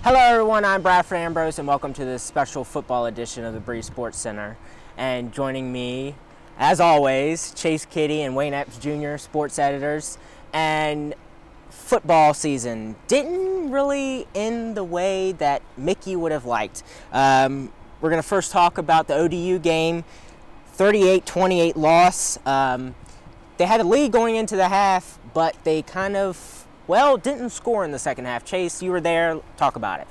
Hello everyone, I'm Bradford Ambrose and welcome to this special football edition of the Bree Sports Center. And joining me, as always, Chase Kiddy and Wayne Epps Jr., sports editors. And football season didn't really end the way that Mickey would have liked. We're going to first talk about the ODU game, 38-28 loss. They had a lead going into the half, but they kind of didn't score in the second half. Chase, you were there. Talk about it.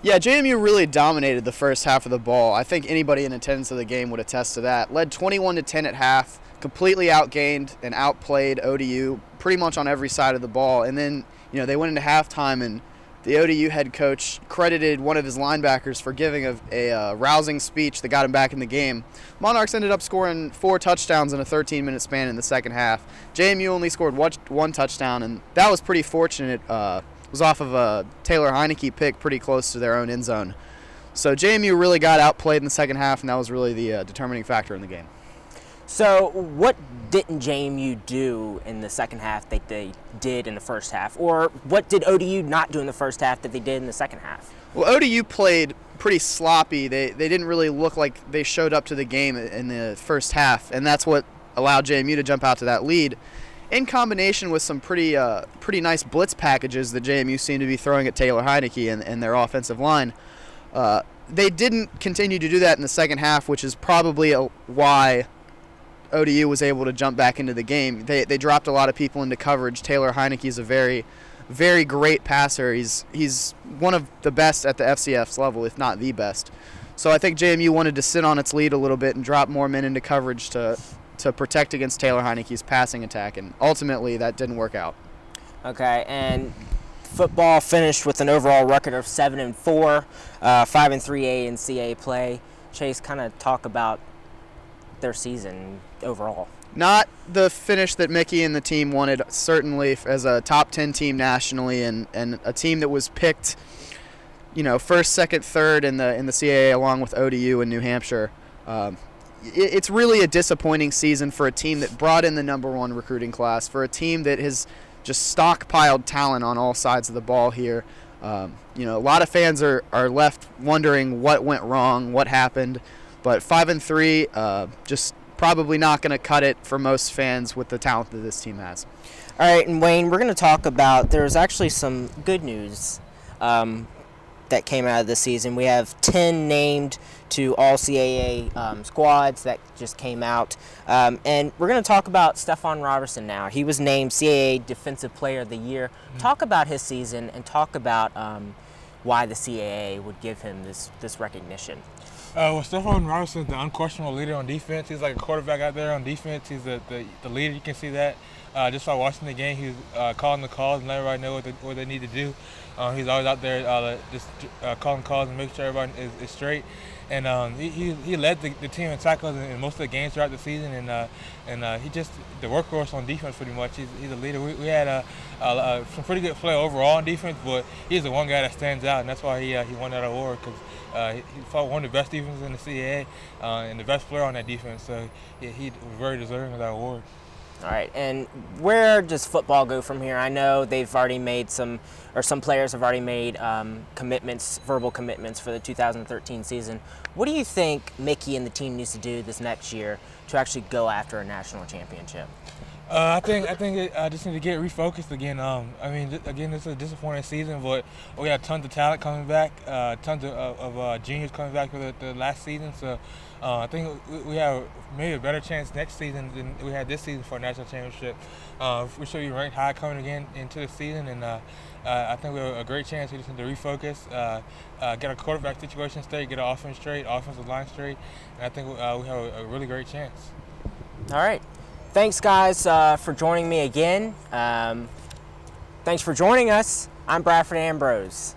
Yeah, JMU really dominated the first half of the ball. I think anybody in attendance of the game would attest to that. Led 21-10 at half, completely outgained and outplayed ODU pretty much on every side of the ball. And then, they went into halftime, and the ODU head coach credited one of his linebackers for giving a rousing speech that got him back in the game. Monarchs ended up scoring 4 touchdowns in a 13-minute span in the second half. JMU only scored one touchdown, and that was pretty fortunate. It was off of a Taylor Heineke pick pretty close to their own end zone. So JMU really got outplayed in the second half, and that was really the determining factor in the game. So what didn't JMU do in the second half that they did in the first half? Or what did ODU not do in the first half that they did in the second half? Well, ODU played pretty sloppy. They didn't really look like they showed up to the game in the first half, and that's what allowed JMU to jump out to that lead, in combination with some pretty nice blitz packages that JMU seemed to be throwing at Taylor Heineke and their offensive line. They didn't continue to do that in the second half, which is probably why ODU was able to jump back into the game. They dropped a lot of people into coverage. Taylor Heineke is a very, very great passer. He's one of the best at the FCS level, if not the best. So I think JMU wanted to sit on its lead a little bit and drop more men into coverage to protect against Taylor Heineke's passing attack, and ultimately that didn't work out. Okay, and football finished with an overall record of 7-4, 5-3 A and CA play. Chase, kind of talk about their season overall. Not the finish that Mickey and the team wanted, certainly as a top 10 team nationally, and a team that was picked, first, second, third in the CAA along with ODU and New Hampshire. It's really a disappointing season for a team that brought in the #1 recruiting class, for a team that has just stockpiled talent on all sides of the ball here. A lot of fans are left wondering what went wrong, what happened. But 5-3, just probably not going to cut it for most fans with the talent that this team has. All right, and Wayne, we're going to talk about, there's actually some good news that came out of this season. We have 10 named to all CAA squads that just came out. And we're going to talk about Stephon Robertson now. He was named CAA Defensive Player of the Year. Talk about his season and talk about why the CAA would give him this recognition. Well, Stephon Robertson's the unquestionable leader on defense. He's like a quarterback out there on defense. He's the leader. You can see that. Just by watching the game, he's calling the calls and letting everybody know what they need to do. He's always out there just calling calls and making sure everybody is straight. And he led the team in tackles in most of the games throughout the season. And he just the workhorse on defense pretty much. He's a leader. We had some pretty good play overall on defense, but he's the one guy that stands out, and that's why he won that award, because he fought one of the best defenses in the CAA and the best player on that defense. So he was very deserving of that award. All right, and where does football go from here? I know they've already made some players have already made verbal commitments for the 2013 season. What do you think Mickey and the team needs to do this next year to actually go after a national championship? I think I just need to get refocused again. Again, it's a disappointing season, but we have tons of talent coming back, tons of juniors coming back for the last season. So I think we have maybe a better chance next season than we had this season for a national championship. We should be ranked high coming again into the season, and I think we have a great chance. We just need to refocus, get our quarterback situation straight, get our offense straight, offensive line straight, and I think we have a really great chance. All right. Thanks, guys, for joining me again. Thanks for joining us. I'm Bradford Ambrose.